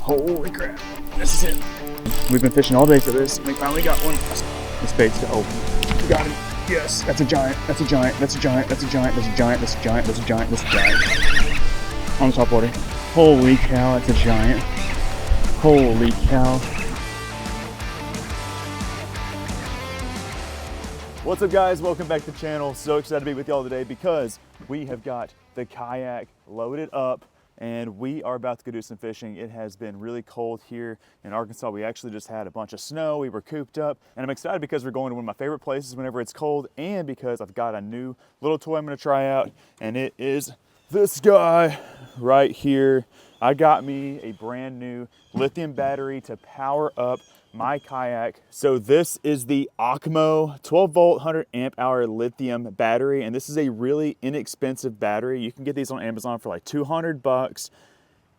Holy crap. This is it. We've been fishing all day for this. We finally got one. This bait's to open. We got him. Yes, that's a giant. That's a giant. That's a giant. That's a giant. That's a giant. That's a giant. That's a giant. That's a giant. On the top water. Holy cow, that's a giant. Holy cow. What's up, guys? Welcome back to the channel. So excited to be with y'all today because we have got the kayak loaded up and we are about to go do some fishing. It has been really cold here in Arkansas. We actually just had a bunch of snow. We were cooped up, and I'm excited because we're going to one of my favorite places whenever it's cold, and because I've got a new little toy I'm gonna try out, and it is this guy right here. I got me a brand new lithium battery to power up my kayak. So this is the OKMO 12 volt 100 amp hour lithium battery, and this is a really inexpensive battery. You can get these on Amazon for like 200 bucks.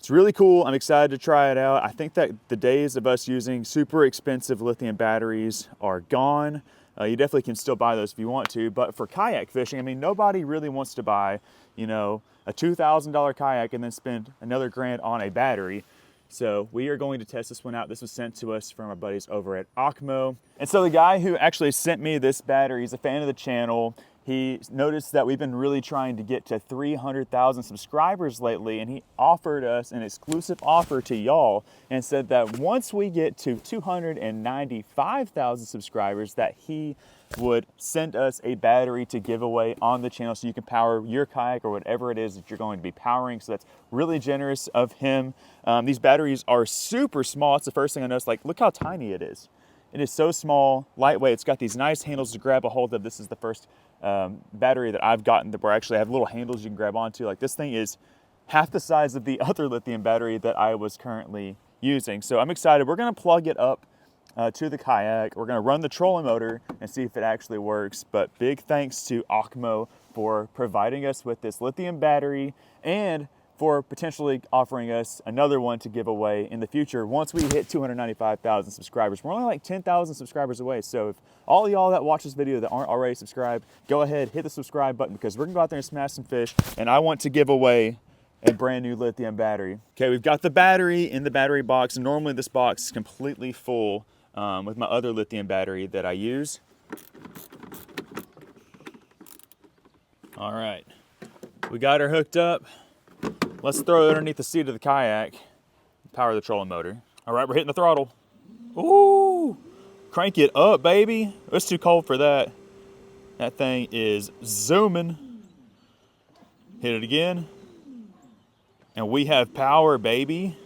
It's really cool. I'm excited to try it out. I think that the days of us using super expensive lithium batteries are gone. You definitely can still buy those if you want to, but for kayak fishing, I mean, nobody really wants to buy, you know, a $2,000 kayak and then spend another grand on a battery. So we are going to test this one out. This was sent to us from our buddies over at OKMO. And so the guy who actually sent me this battery, he's a fan of the channel. He noticed that we've been really trying to get to 300,000 subscribers lately, and he offered us an exclusive offer to y'all and said that once we get to 295,000 subscribers, that he would send us a battery to give away on the channel so you can power your kayak or whatever it is that you're going to be powering. So that's really generous of him. These batteries are super small. It's the first thing I noticed. Like, look how tiny it is. It is so small, lightweight. It's got these nice handles to grab a hold of. This is the first battery that I've gotten where I actually have little handles you can grab onto. Like, this thing is half the size of the other lithium battery that I was currently using. So I'm excited. We're gonna plug it up to the kayak. We're gonna run the trolling motor and see if it actually works. But big thanks to OKMO for providing us with this lithium battery and for potentially offering us another one to give away in the future once we hit 295,000 subscribers. We're only like 10,000 subscribers away. So if all of y'all that watch this video that aren't already subscribed, go ahead, hit the subscribe button, because we're gonna go out there and smash some fish, and I want to give away a brand new lithium battery. Okay, we've got the battery in the battery box, and normally this box is completely full with my other lithium battery that I use. All right, we got her hooked up. Let's throw it underneath the seat of the kayak, power the trolling motor. All right, we're hitting the throttle. Ooh, crank it up, baby. It's too cold for that. That thing is zooming. Hit it again. And we have power, baby.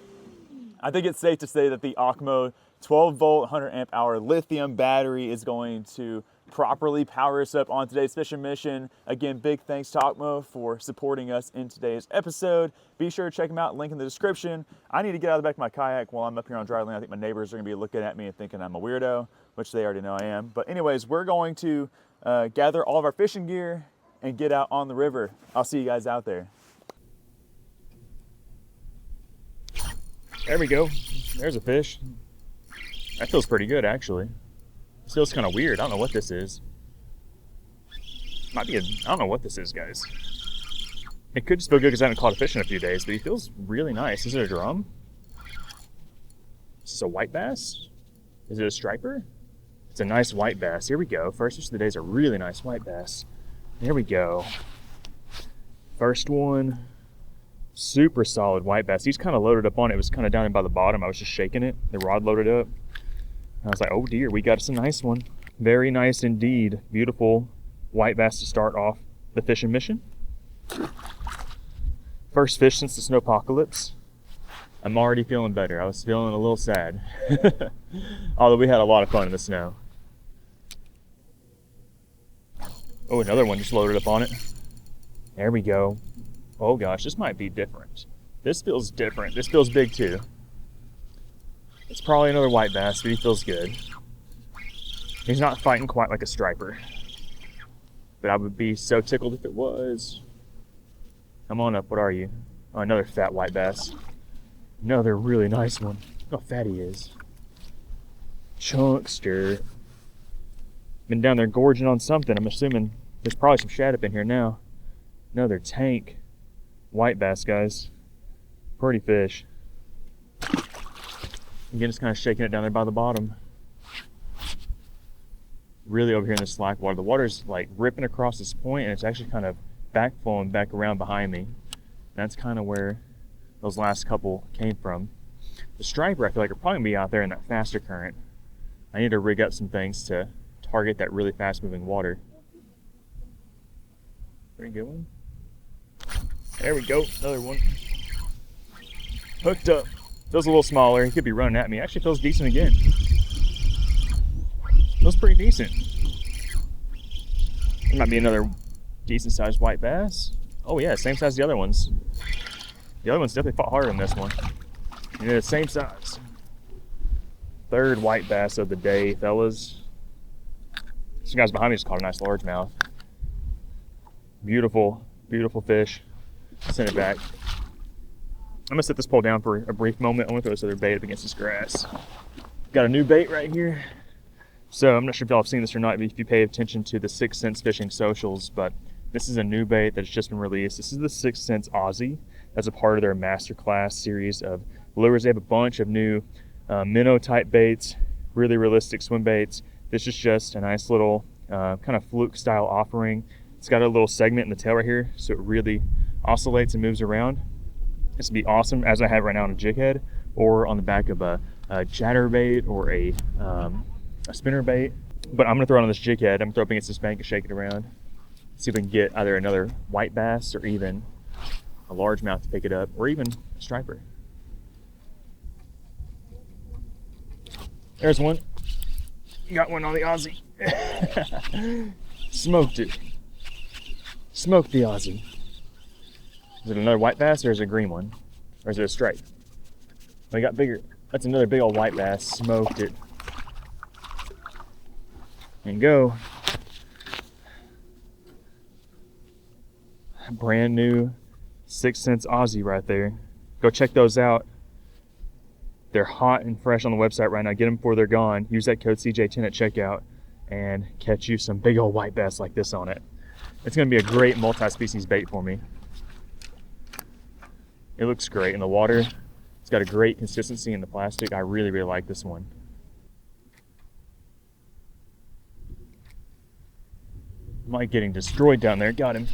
I think it's safe to say that the OKMO 12 volt 100 amp hour lithium battery is going to properly power us up on today's fishing mission. Again, big thanks to OKMO for supporting us in today's episode. Be sure to check them out, link in the description. I need to get out of the back of my kayak while I'm up here on dry land. I think my neighbors are gonna be looking at me and thinking I'm a weirdo, which they already know I am. But anyways, we're going to gather all of our fishing gear and get out on the river. I'll see you guys out there. There we go. There's a fish. That feels pretty good, actually. This feels kind of weird. I don't know what this is. Might be I don't know what this is, guys. It could just feel good because I haven't caught a fish in a few days, but he feels really nice. Is it a drum? Is this a white bass? Is it a striper? It's a nice white bass. Here we go. First fish of the day is a really nice white bass. There we go. First one. Super solid white bass. He's kind of loaded up on it. It was kind of down in by the bottom. I was just shaking it. The rod loaded up. I was like, oh dear, we got us a nice one. Very nice indeed. Beautiful white bass to start off the fishing mission. First fish since the snowpocalypse. I'm already feeling better. I was feeling a little sad. Although we had a lot of fun in the snow. Oh, another one just loaded up on it. There we go. Oh gosh, this might be different. This feels different. This feels big too. It's probably another white bass, but he feels good. He's not fighting quite like a striper, but I would be so tickled if it was. Come on up, what are you? Oh, another fat white bass. Another really nice one. Look how fat he is. Chunkster. Been down there gorging on something. I'm assuming there's probably some shad up in here now. Another tank white bass, guys. Pretty fish. Again, just kind of shaking it down there by the bottom. Really over here in the slack water, the water's like ripping across this point, and it's actually kind of back flowing back around behind me. That's kind of where those last couple came from. The striper, I feel like, are probably gonna be out there in that faster current. I need to rig up some things to target that really fast moving water. Pretty good one. There we go, another one. Hooked up. Feels a little smaller. He could be running at me. Actually feels decent again. Feels pretty decent. There might be another decent sized white bass. Oh yeah, same size as the other ones. The other ones definitely fought harder than this one. Yeah, the same size. Third white bass of the day, fellas. Some guys behind me just caught a nice largemouth. Beautiful, beautiful fish. Send it back. I'm gonna set this pole down for a brief moment. I want to throw this other bait up against this grass. Got a new bait right here. So I'm not sure if y'all have seen this or not, if you pay attention to the 6 Cents Fishing socials, but this is a new bait that's just been released. This is the 6 Cents Aussie. That's a part of their masterclass series of lures. They have a bunch of new minnow type baits, really realistic swim baits. This is just a nice little kind of fluke style offering. It's got a little segment in the tail right here, so it really oscillates and moves around. This would be awesome, as I have right now on a jig head, or on the back of a chatterbait or a spinner bait. But I'm gonna throw it on this jig head. I'm gonna throw it up against this bank and shake it around. See if we can get either another white bass or even a largemouth to pick it up, or even a striper. There's one. Got one on the Aussie. Smoked it. Smoked the Aussie. Is it another white bass or is it a green one? Or is it a stripe? We got bigger. That's another big old white bass. Smoked it. And go. Brand new 6 Cents Aussie right there. Go check those out. They're hot and fresh on the website right now. Get them before they're gone. Use that code CJ10 at checkout and catch you some big old white bass like this on it. It's going to be a great multi-species bait for me. It looks great in the water. It's got a great consistency in the plastic. I really, really like this one. Mike getting destroyed down there. Got him.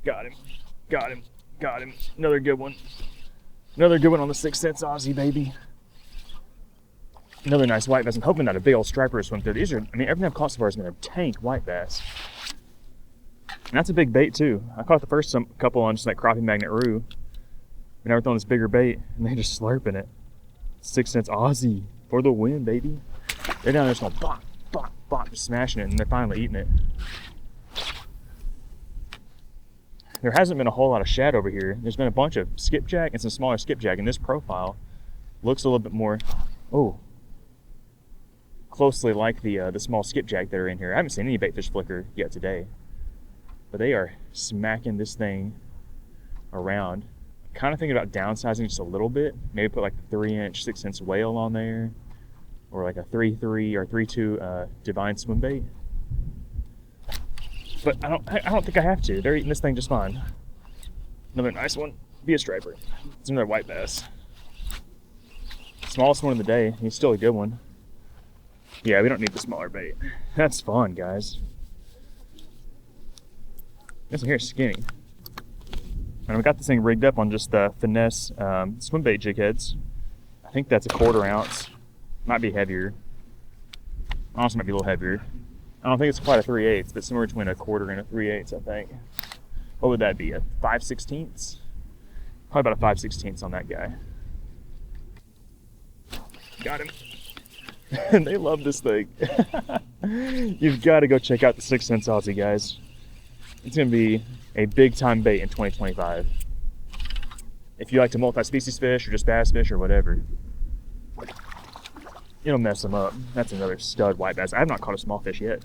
Got him. Got him. Got him. Another good one. Another good one on the 6 Cents Aussie, baby. Another nice white bass. I'm hoping that a big old striper will swim through. These are, I mean, everything I've caught so far has been a tank white bass. And that's a big bait too. I caught the first couple on just like crappie magnet roo. But now we're throwing this bigger bait and they're just slurping it. 6 Cents Aussie for the win, baby. They're down there just going bop, bop, bop, just smashing it, and they're finally eating it. There hasn't been a whole lot of shad over here. There's been a bunch of skipjack and some smaller skipjack, and this profile looks a little bit more, closely like the small skipjack that are in here. I haven't seen any baitfish flicker yet today, but they are smacking this thing around. I'm kind of thinking about downsizing just a little bit. Maybe put like a 3-inch 6 Cents whale on there, or like a 3.3 or 3.2 divine swim bait. But I don't think I have to. They're eating this thing just fine. Another nice one. Be a striper. It's another white bass. Smallest one of the day. He's still a good one. Yeah, we don't need the smaller bait. That's fun, guys. This one here is skinny. And I've got this thing rigged up on just the finesse swim bait jig heads. I think that's a 1/4 ounce. Might be heavier. Honestly, might be a little heavier. I don't think it's quite a 3/8, but somewhere between a 1/4 and a 3/8, I think. What would that be, a 5/16? Probably about a 5/16 on that guy. Got him. And they love this thing. You've got to go check out the 6 Cents Aussie, guys. It's going to be a big time bait in 2025. If you like to multi-species fish or just bass fish or whatever, it'll mess them up. That's another stud white bass. I have not caught a small fish yet.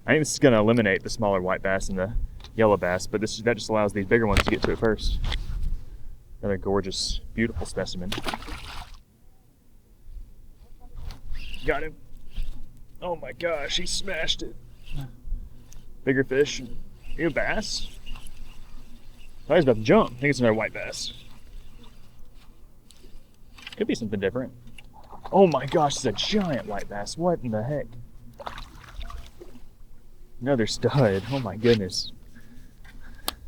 I think this is going to eliminate the smaller white bass and the yellow bass, but that just allows these bigger ones to get to it first. Another gorgeous, beautiful specimen. Got him. Oh my gosh, he smashed it. Bigger fish. You a bass? Oh, he's about to jump. I think it's another white bass. Could be something different. Oh my gosh, it's a giant white bass. What in the heck? Another stud. Oh my goodness.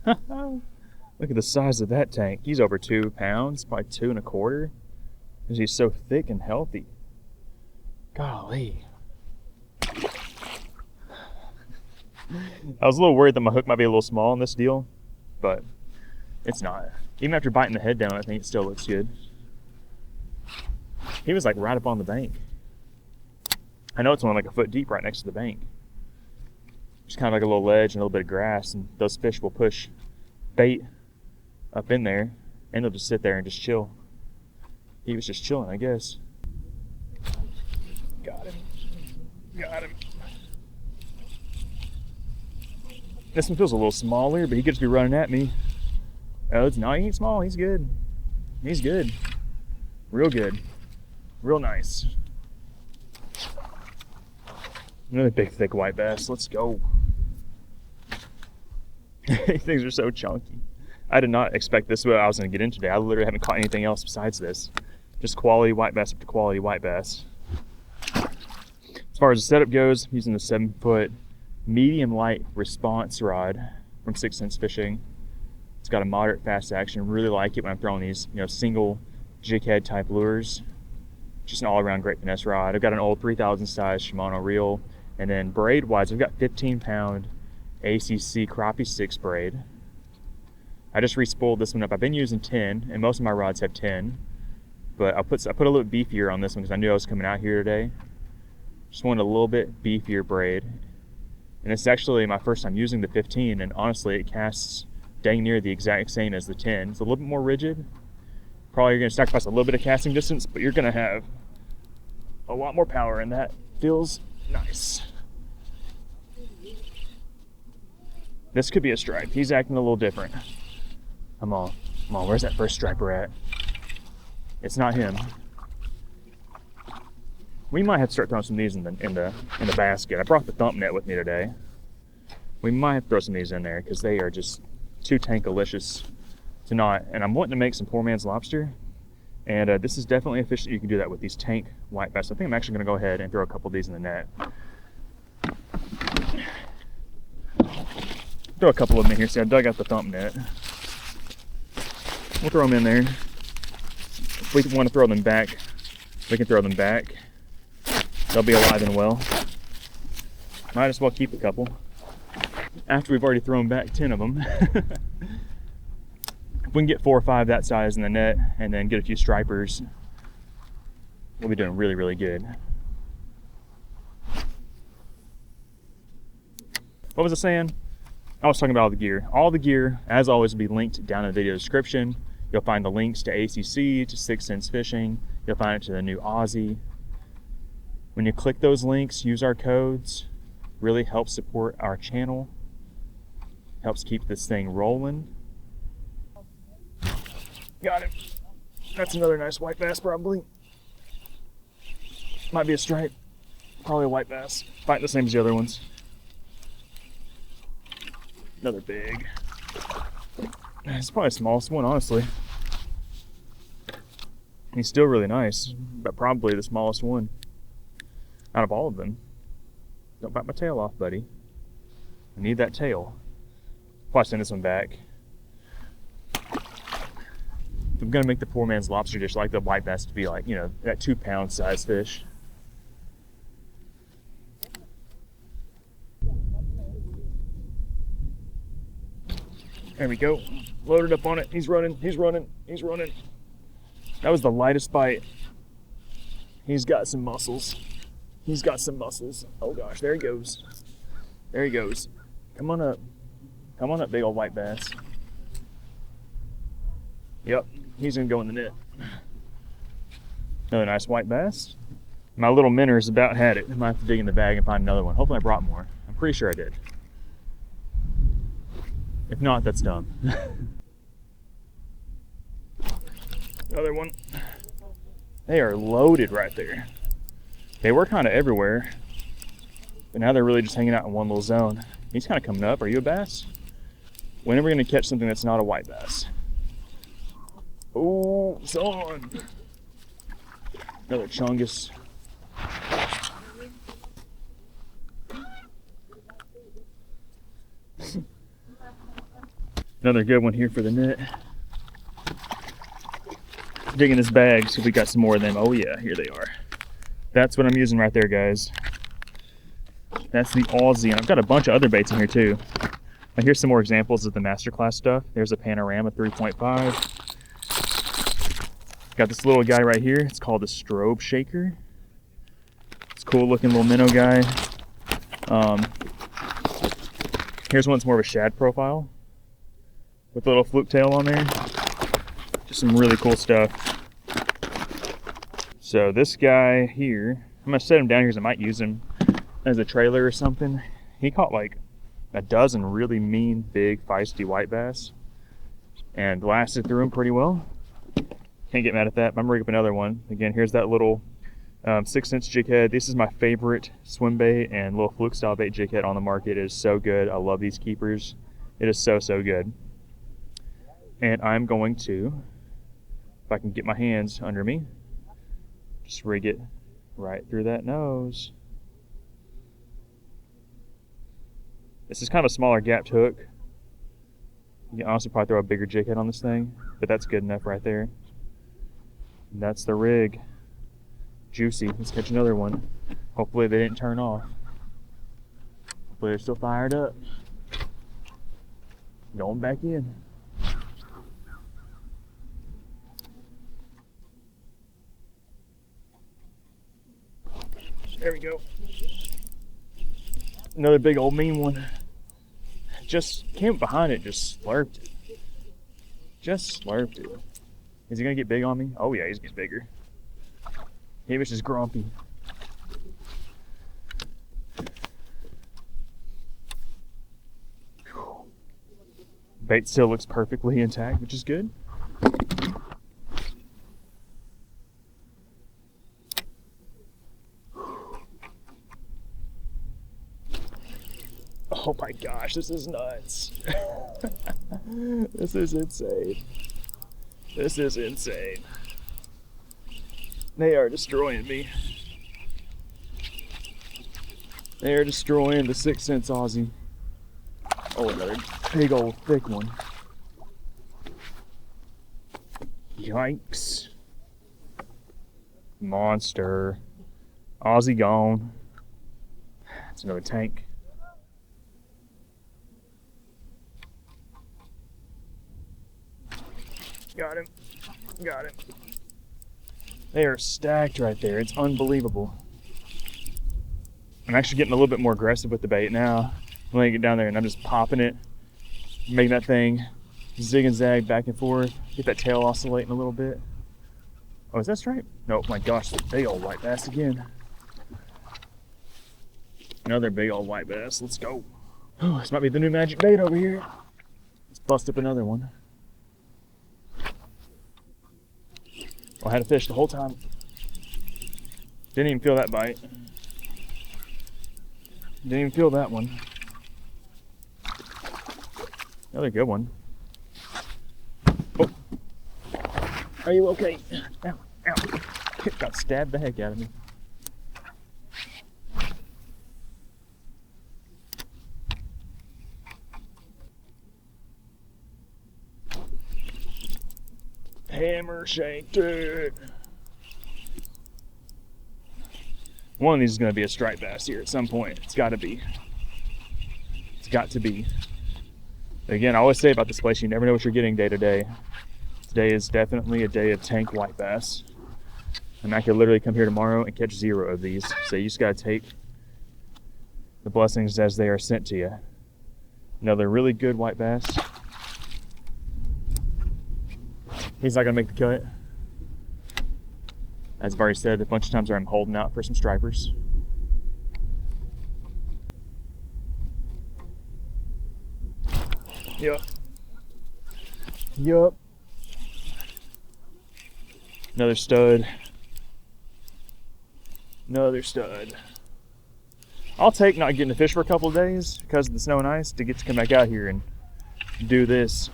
Look at the size of that tank. He's over 2 pounds, probably 2 1/4. Because he's so thick and healthy. Golly. I was a little worried that my hook might be a little small in this deal, but it's not. Even after biting the head down, I think it still looks good. He was like right up on the bank. I know it's only like a foot deep right next to the bank. Just kind of like a little ledge and a little bit of grass, and those fish will push bait up in there, and they'll just sit there and just chill. He was just chilling, I guess. Got him. Got him. This one feels a little smaller, but he could just be running at me. Oh, no, he ain't small. He's good. He's good. Real good. Real nice. Another big, thick white bass. Let's go. Things are so chunky. I did not expect this what I was going to get in today. I literally haven't caught anything else besides this. Just quality white bass after quality white bass. As far as the setup goes, I'm using the 7-foot medium light response rod from 6 Sense Fishing. It's got a moderate fast action. Really like it when I'm throwing these, single jig head type lures. Just an all-around great finesse rod. I've got an old 3000 size Shimano reel, and then braid wise, I've got 15-pound ACC Crappie Stix braid. I just re-spooled this one up. I've been using 10, and most of my rods have 10, but I put a little bit beefier on this one because I knew I was coming out here today. Just wanted a little bit beefier braid. And it's actually my first time using the 15, and honestly, it casts dang near the exact same as the 10. It's a little bit more rigid. Probably you're going to sacrifice a little bit of casting distance, but you're going to have a lot more power, and that feels nice. This could be a stripe. He's acting a little different. Come on. Come on, where's that first striper at? It's not him. We might have to start throwing some of these in the basket. I brought the thump net with me today. We might have to throw some of these in there because they are just too tankalicious to not. And I'm wanting to make some poor man's lobster. And this is definitely a fish that you can do that with, these tank white bass. I think I'm actually going to go ahead and throw a couple of these in the net. Throw a couple of them in here. See, I dug out the thump net. We'll throw them in there. If we want to throw them back, we can throw them back. They'll be alive and well. Might as well keep a couple after we've already thrown back 10 of them. If we can get 4 or 5 that size in the net and then get a few stripers, we'll be doing really, really good. What was I saying? I was talking about all the gear. All the gear, as always, will be linked down in the video description. You'll find the links to ACC, to 6 Sense Fishing. You'll find it to the new Aussie. When you click those links, use our codes. Really helps support our channel. Helps keep this thing rolling. Got him. That's another nice white bass, probably. Might be a stripe. Probably a white bass. Fighting the same as the other ones. Another big. It's probably the smallest one, honestly. He's still really nice, but probably the smallest one out of all of them. Don't bite my tail off, buddy. I need that tail. Probably send this one back. If I'm gonna make the poor man's lobster dish, I like the white bass to be like, that 2-pound size fish. There we go. Loaded up on it. He's running, he's running, he's running. That was the lightest bite. He's got some muscles. He's got some muscles. Oh gosh, there he goes. There he goes. Come on up. Come on up, big old white bass. Yep, he's gonna go in the net. Another nice white bass. My little minnows about had it. I might have to dig in the bag and find another one. Hopefully I brought more. I'm pretty sure I did. If not, that's dumb. Another one. They are loaded right there. They were kind of everywhere, but now they're really just hanging out in one little zone. He's kind of coming up. Are you a bass? When are we going to catch something that's not a white bass? Oh, it's on. Another chungus. Another good one here for the net. Digging this bag, so we got some more of them. Oh yeah, here they are. That's what I'm using right there, guys. That's the Aussie. And I've got a bunch of other baits in here too. Now here's some more examples of the masterclass stuff. There's a Panorama 3.5. Got this little guy right here. It's called a strobe shaker. It's a cool looking little minnow guy. Here's one that's more of a shad profile with a little fluke tail on there. Just some really cool stuff. So this guy here, I'm gonna set him down here because I might use him as a trailer or something. He caught like a dozen really mean, big, feisty white bass and lasted through them pretty well. Can't get mad at that. I'm gonna rig up another one. Again, here's that little 6-inch jig head. This is my favorite swim bait and little fluke style bait jig head on the market. It is so good. I love these keepers. It is so, so good. And I'm going to, if I can get my hands under me, just rig it right through that nose. This is kind of a smaller gapped hook. You can honestly probably throw a bigger jig head on this thing, but that's good enough right there. And that's the rig. Juicy. Let's catch another one. Hopefully they didn't turn off. Hopefully they're still fired up. Going back in. There we go. Another big old mean one. Just came behind it, just slurped it. Just slurped it. Is he gonna get big on me? Oh yeah, he's getting bigger. He was just grumpy. Bait still looks perfectly intact, which is good. Oh my gosh, this is nuts. This is insane. This is insane. They are destroying me. They are destroying the 6-cent Aussie. Oh, another big old thick one. Yikes. Monster. Aussie gone. That's another tank. Got him. Got him. They are stacked right there. It's unbelievable. I'm actually getting a little bit more aggressive with the bait now. I'm laying it down there and I'm just popping it, making that thing zig and zag back and forth. Get that tail oscillating a little bit. Oh, is that stripe? No, my gosh, the big old white bass again. Another big old white bass. Let's go. Oh, this might be the new magic bait over here. Let's bust up another one. I had a fish the whole time. Didn't even feel that bite. Didn't even feel that one. Another good one. Oh. Are you okay? Ow, ow. It got stabbed the heck out of me. Hammer shanked it. One of these is going to be a striped bass here at some point. It's got to be. It's got to be. Again, I always say about this place, you never know what you're getting day to day. Today is definitely a day of tank white bass. And I could literally come here tomorrow and catch 0 of these. So you just got to take the blessings as they are sent to you. Another really good white bass. He's not gonna make the cut. As I've already said a bunch of times, I'm holding out for some stripers. Yup. Yup. Another stud. Another stud. I'll take not getting to fish for a couple of days because of the snow and ice to get to come back out here and do this.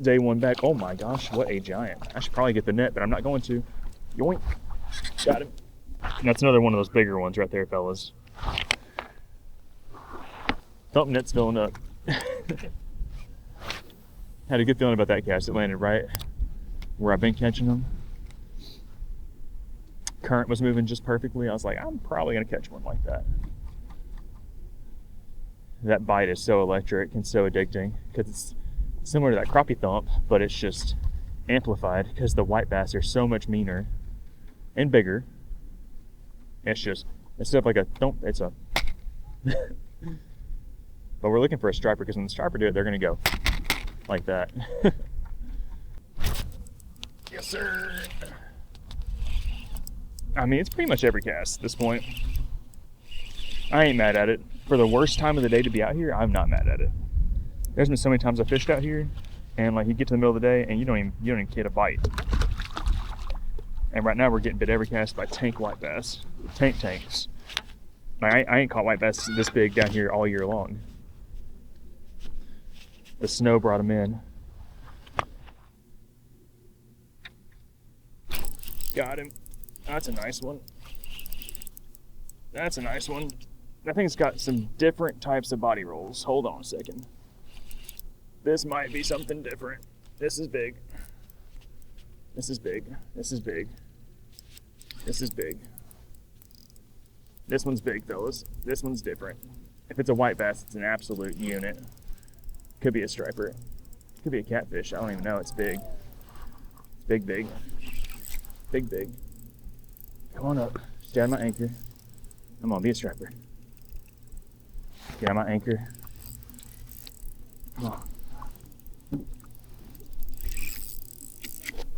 Day one back. Oh my gosh, what a giant. I should probably get the net, but I'm not going to. Yoink. Got him. And that's another one of those bigger ones right there, fellas. Thump net's filling up. Had a good feeling about that cast. It landed right where I've been catching them. Current was moving just perfectly. I was like, I'm probably gonna catch one like that. That bite is so electric and so addicting because it's similar to that crappie thump, but it's just amplified because the white bass are so much meaner and bigger. It's just, instead of like a thump, it's a but we're looking for a striper because when the striper do it, they're gonna go like that. Yes, sir. I mean, it's pretty much every cast at this point. I ain't mad at it. For the worst time of the day to be out here, I'm not mad at it. There's been so many times I fished out here, and like you get to the middle of the day and you don't even get a bite. And right now we're getting bit every cast by tank white bass, tanks. Like, I ain't caught white bass this big down here all year long. The snow brought them in. Got him. That's a nice one. That's a nice one. I think it's got some different types of body rolls. Hold on a second. This might be something different. This is big. This is big. This is big. This is big. This one's big, fellas. This one's different. If it's a white bass, it's an absolute unit. Could be a striper. Could be a catfish. I don't even know. It's big. Big, big. Big, big. Come on up. Stay on my anchor. I'm gonna be a striper. Get on my anchor. Come on.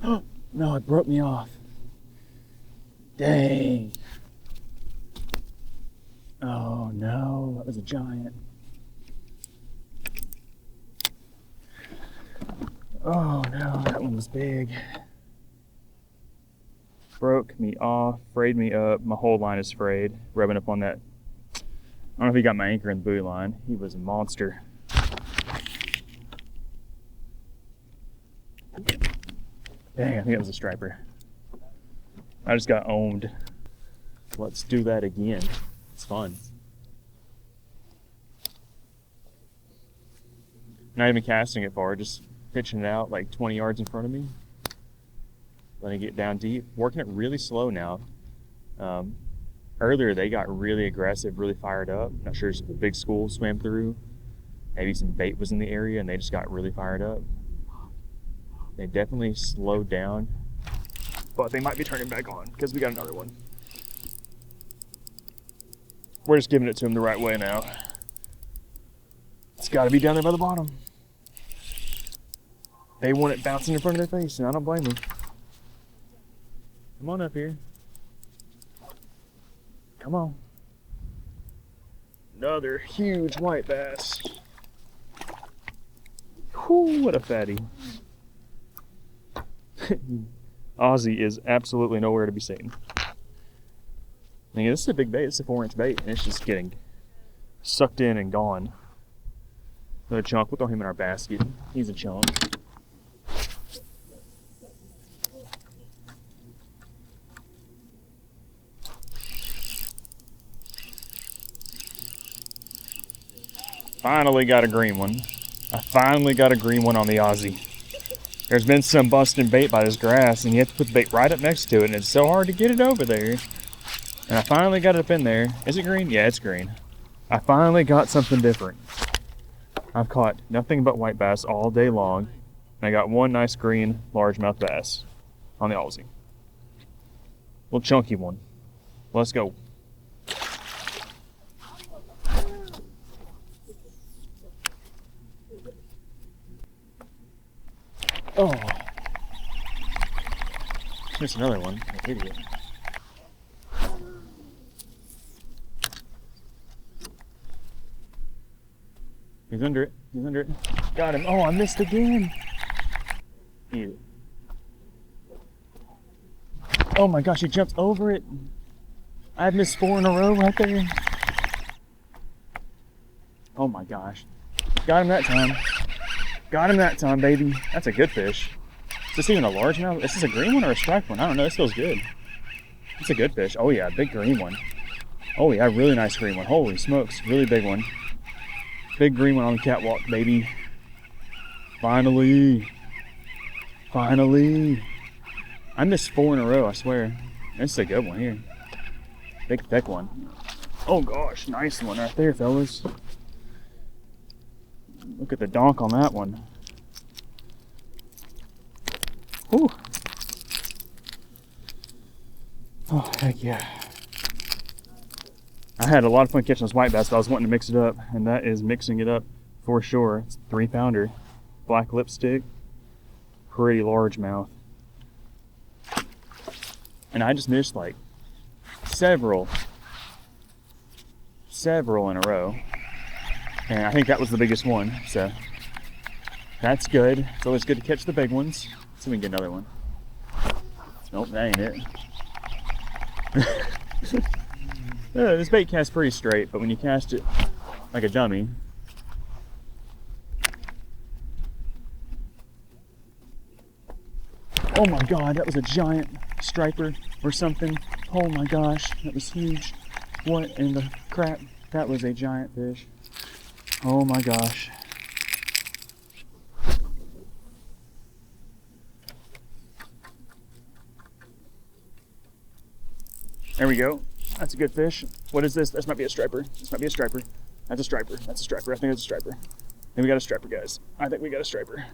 Oh, no, it broke me off. Dang. Oh no, that was a giant. Oh no, that one was big. Broke me off, frayed me up. My whole line is frayed, rubbing up on that. I don't know if he got my anchor in the buoy line. He was a monster. Dang, I think that was a striper. I just got owned. Let's do that again. It's fun. Not even casting it far, just pitching it out like 20 yards in front of me. Letting it get down deep. Working it really slow now. Earlier they got really aggressive, really fired up. Not sure if a big school swam through. Maybe some bait was in the area and they just got really fired up. They definitely slowed down, but they might be turning back on because we got another one. We're just giving it to them the right way now. It's got to be down there by the bottom. They want it bouncing in front of their face, and I don't blame them. Come on up here. Come on. Another huge white bass. Whew, what a fatty. Aussie is absolutely nowhere to be seen. I mean, this is a big bait. It's a 4-inch bait, and it's just getting sucked in and gone. Another chunk. We'll throw him in our basket. He's a chunk. Finally got a green one. I finally got a green one on the Aussie. There's been some busting bait by this grass, and you have to put the bait right up next to it, and it's so hard to get it over there. And I finally got it up in there. Is it green? Yeah, it's green. I finally got something different. I've caught nothing but white bass all day long, and I got one nice green largemouth bass on the Aussie. Little chunky one. Let's go. Oh, there's another one. An idiot. He's under it. He's under it. Got him. Oh, I missed again. Eat it. Oh my gosh, he jumped over it. I've missed 4 in a row right there. Oh my gosh. Got him that time. Got him that time, baby. That's a good fish. Is this even a largemouth? Is this a green one or a striped one? I don't know. This feels good. It's a good fish. Oh yeah, big green one. Oh yeah, really nice green one. Holy smokes, really big one. Big green one on the catwalk, baby. Finally. Finally. I missed 4 in a row, I swear. This is a good one here. Big thick one. Oh gosh, nice one right there, fellas. Look at the donk on that one. Whew. Oh, heck yeah. I had a lot of fun catching this white bass, but I was wanting to mix it up, and that is mixing it up for sure. It's a 3-pounder, black lipstick, pretty large mouth. And I just missed like several in a row. And I think that was the biggest one, so that's good. It's always good to catch the big ones. Let's see if we can get another one. Nope, that ain't it. This bait casts pretty straight, but when you cast it like a dummy, oh my god, that was a giant striper or something. Oh my gosh, that was huge. What in the crap? That was a giant fish. Oh my gosh. There we go. That's a good fish. What is this? This might be a striper. This might be a striper. That's a striper. That's a striper. I think it's a striper. And we got a striper, guys. I think we got a striper.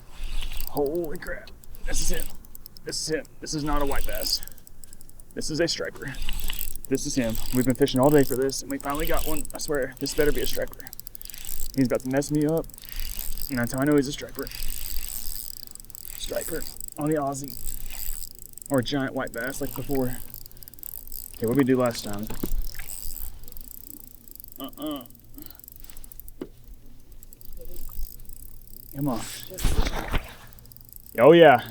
Holy crap. This is him. This is him. This is not a white bass. This is a striper. This is him. We've been fishing all day for this, and we finally got one. I swear, this better be a striper. He's about to mess me up, and that's how I know he's a striper. Striper on the Aussie. Or a giant white bass like before. Okay, what did we do last time? Come on. Oh yeah.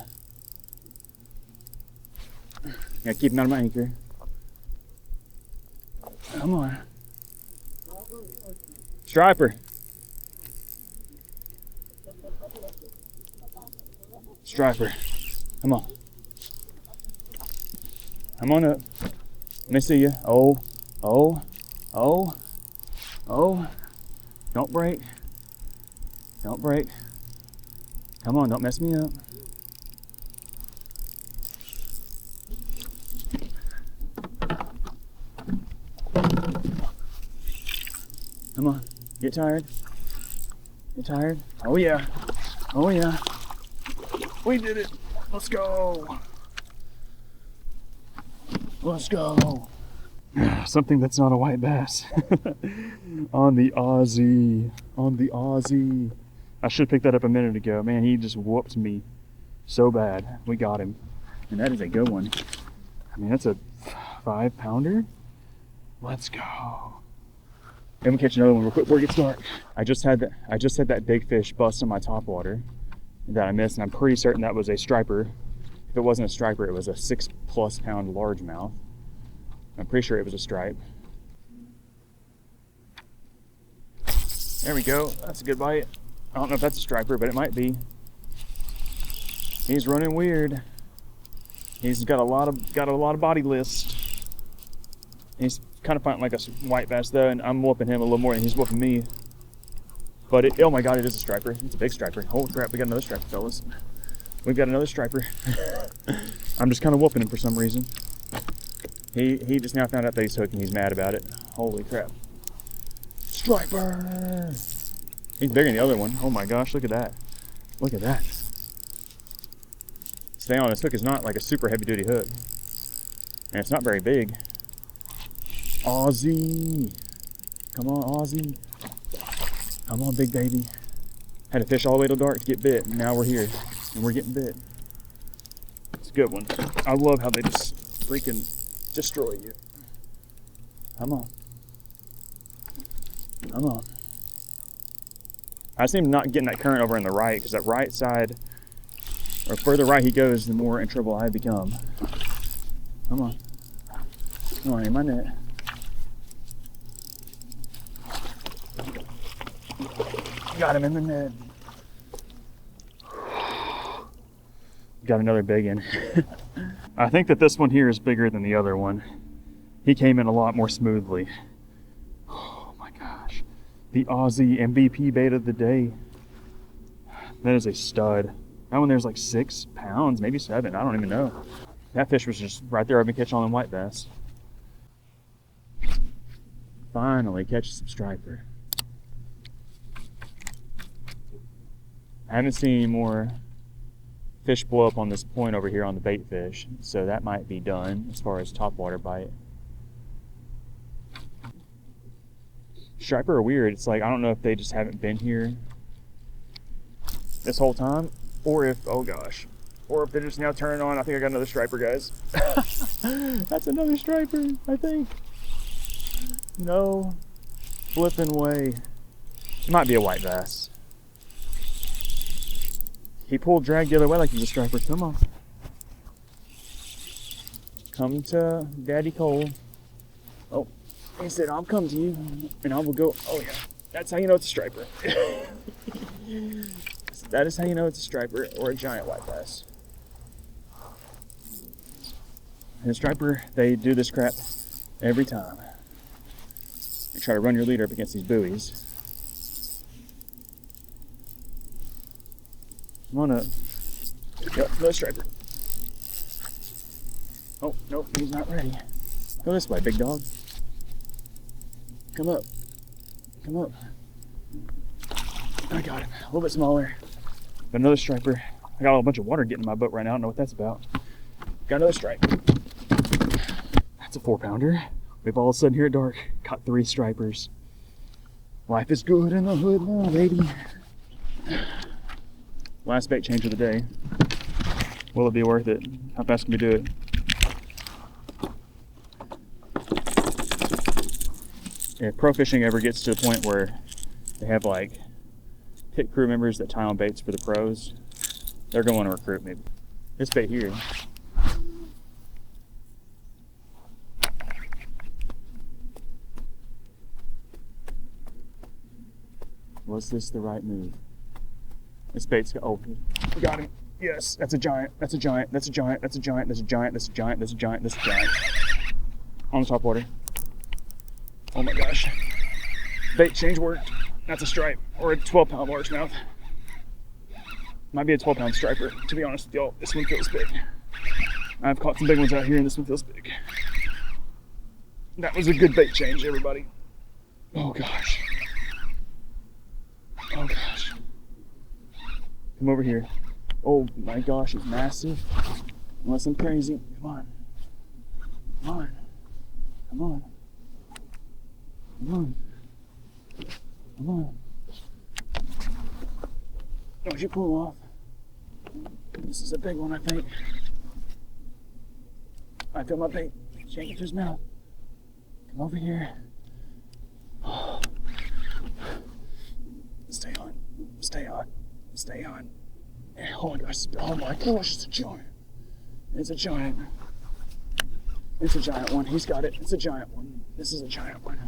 Gotta keep him out of my anchor. Come on. Striper. Striper. Come on. Come on up. Let me see you. Oh, oh, oh, oh. Don't break. Don't break. Come on, don't mess me up. Come on. Get tired. Get tired. Oh yeah. Oh yeah. We did it. Let's go. Let's go. Something that's not a white bass. On the Aussie. On the Aussie. I should have picked that up a minute ago. Man, he just whooped me so bad. We got him. And that is a good one. I mean, that's a 5-pounder. Let's go. And we'll catch another one real quick before it gets dark. I just had that big fish bust on my topwater that I missed, and I'm pretty certain that was a striper. If it wasn't a striper, it was a 6+ pound largemouth. I'm pretty sure it was a stripe. There we go. That's a good bite. I don't know if that's a striper, but it might be. He's running weird. He's got a lot of body list. He's kind of fighting like a white bass though, and I'm whooping him a little more than he's whooping me. But oh my god, it is a striper. It's a big striper. Holy crap, we got another striper, fellas. We've got another striper. I'm just kind of whooping him for some reason. He just now found out that he's hooked and he's mad about it. Holy crap. Striper! He's bigger than the other one. Oh my gosh, look at that. Look at that. Stay on, this hook is not like a super heavy duty hook. And it's not very big. Aussie. Come on, Aussie. Come on, big baby. Had to fish all the way till dark to get bit, and now we're here, and we're getting bit. It's a good one. I love how they just freaking destroy you. Come on. Come on. I seem not getting that current over on the right, because that right side, or further right he goes, the more in trouble I become. Come on. Come on, in my net. Got him in the net. Got another big one. I think that this one here is bigger than the other one. He came in a lot more smoothly. Oh my gosh. The Aussie MVP bait of the day. That is a stud. That one there's like 6 pounds, maybe 7, I don't even know. That fish was just right there. I've been catching on them white bass. Finally catch some striper. I haven't seen any more fish blow up on this point over here on the bait fish, so that might be done as far as topwater bite. Striper are weird. It's like, I don't know if they just haven't been here this whole time, or if, oh gosh, or if they're just now turning on. I think I got another striper, guys. That's another striper, I think. No flipping way. It might be a white bass. He pulled drag the other way like he's a striper. Come on. Come to Daddy Cole. Oh, he said, I'll come to you and I will go. Oh yeah, that's how you know it's a striper. That is how you know it's a striper or a giant white bass. And a striper, they do this crap every time. They try to run your leader up against these buoys. Come on up. Yep, no striper. Oh, nope, he's not ready. Go this way, big dog. Come up. Come up. I got him. A little bit smaller. Got another striper. I got a bunch of water getting in my boat right now. I don't know what that's about. Got another striper. That's a 4-pounder. We've all of a sudden here at dark caught 3 stripers. Life is good in the hood now, baby. Last bait change of the day. Will it be worth it? How fast can we do it? If pro fishing ever gets to the point where they have like pit crew members that tie on baits for the pros, they're going to recruit me. This bait here. Was this the right move? This bait's got, oh, we got him. Yes, that's a giant, that's a giant, that's a giant, that's a giant, that's a giant, that's a giant, that's a giant, that's a giant. On the top water. Oh my gosh. Bait change worked. That's a stripe, or a 12-pound largemouth. Might be a 12-pound striper, to be honest with y'all. This one feels big. I've caught some big ones out here and this one feels big. That was a good bait change, everybody. Oh gosh. Oh gosh. Come over here. Oh my gosh, it's massive. Unless I'm crazy. Come on. Come on. Come on. Come on. Come on. Don't you pull off. This is a big one, I think. I feel my bait shaking to his mouth. Come over here. Stay on. Stay on. Stay on. Oh my gosh. Oh my gosh, it's a giant. It's a giant. It's a giant one. He's got it. It's a giant one. This is a giant one.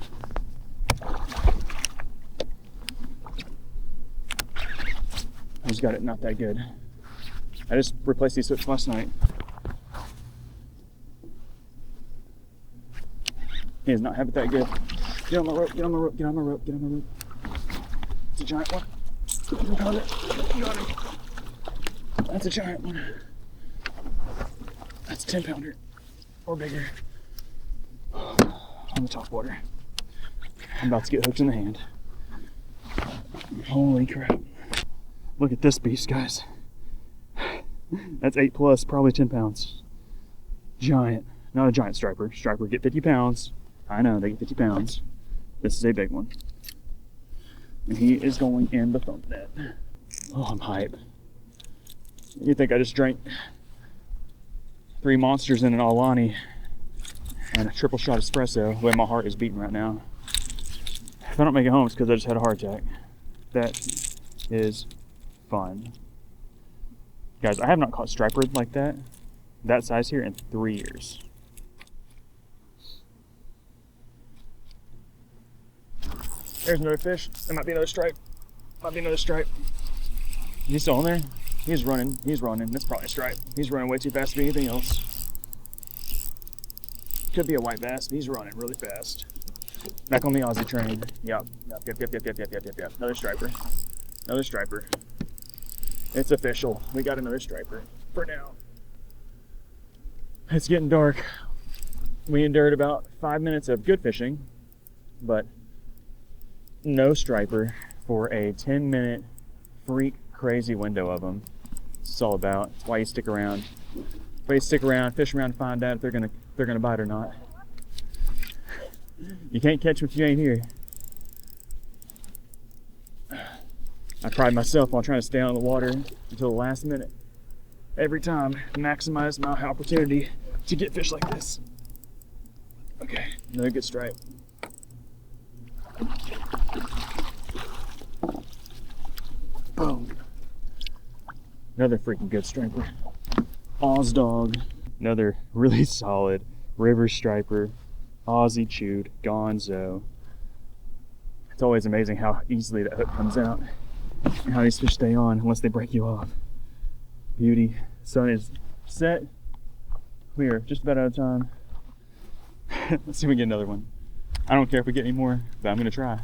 He's got it. Not that good. I just replaced these hooks last night. He does not have it that good. Get on my rope. Get on my rope. Get on my rope. Get on my rope. It's a giant one. You got it. You got him. That's a giant one. That's a 10-pounder or bigger. On the top water. I'm about to get hooked in the hand. Holy crap. Look at this beast, guys. That's 8 plus, probably 10 pounds. Giant. Not a giant striper. Striper get 50 pounds. I know, they get 50 pounds. This is a big one. And he is going in the thump net. Oh, I'm hype. You think I just drank 3 monsters in an Alani and a triple shot espresso? The way my heart is beating right now. If I don't make it home, it's because I just had a heart attack. That is fun. Guys, I have not caught striper like that size here in 3 years. There's another fish. There might be another stripe. Might be another stripe. Is he still on there? He's running. He's running. That's probably a stripe. He's running way too fast to be anything else. Could be a white bass. He's running really fast. Back on the Aussie train. Yep. Another striper. Another striper. It's official. We got another striper for now. It's getting dark. We endured about 5 minutes of good fishing, but no striper for a 10-minute freak crazy window of them. It's all about. It's why you stick around. Why you stick around, fish around, and find out if they're gonna bite or not. You can't catch what you ain't here. I pride myself on trying to stay on the water until the last minute. Every time, maximize my opportunity to get fish like this. Okay, another good stripe. Boom. Another freaking good striper. Oz dog. Another really solid river striper. Aussie chewed. Gonzo. It's always amazing how easily that hook comes out and how these fish stay on once they break you off. Beauty. Sun is set. We are just about out of time. Let's see if we get another one. I don't care if we get any more, but I'm gonna try.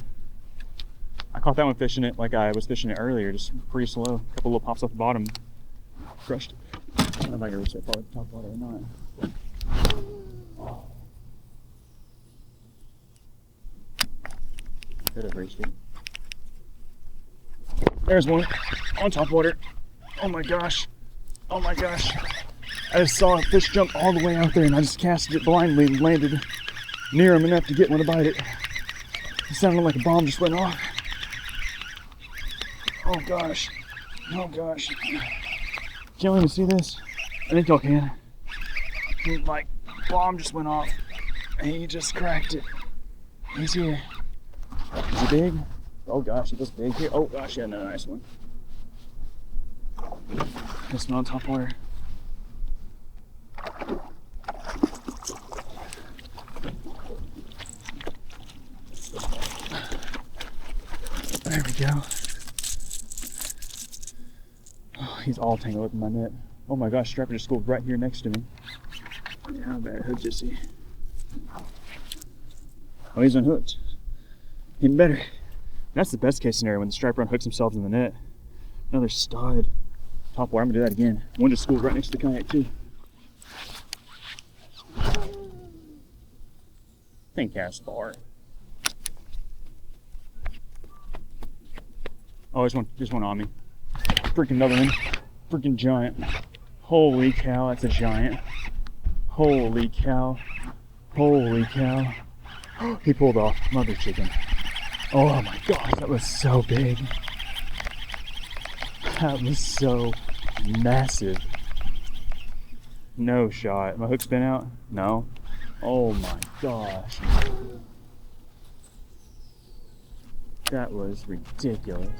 I caught that one fishing it like I was fishing it earlier, just pretty slow. A couple little pops off the bottom. Crushed it. I don't know if I can reach that far with the top water or not. Could have reached it. There's one on top water. Oh my gosh. Oh my gosh. I just saw a fish jump all the way out there and I just casted it blindly and landed near him enough to get one to bite it. It sounded like a bomb just went off. Oh gosh. Oh gosh. Can't even see this. I think y'all can. Like, bomb just went off and he just cracked it. He's here. Is he big? Oh gosh, he was big here. Oh gosh, yeah, another nice one. This one on top water. There we go. Oh, he's all tangled up in my net. Oh my gosh, striper just schooled right here next to me. How bad hooked is he? Oh, he's unhooked. Even better. That's the best case scenario when the striper unhooks himself in the net. Another stud. Top water, I'm gonna do that again. One just schooled right next to the kayak too. Think cast bar. Oh, there's one on me. Freaking another one. Freaking giant. Holy cow, that's a giant. Holy cow. Holy cow. He pulled off. Mother chicken. Oh my gosh, that was so big. That was so massive. No shot. My hook's been out? No. Oh my gosh. That was ridiculous.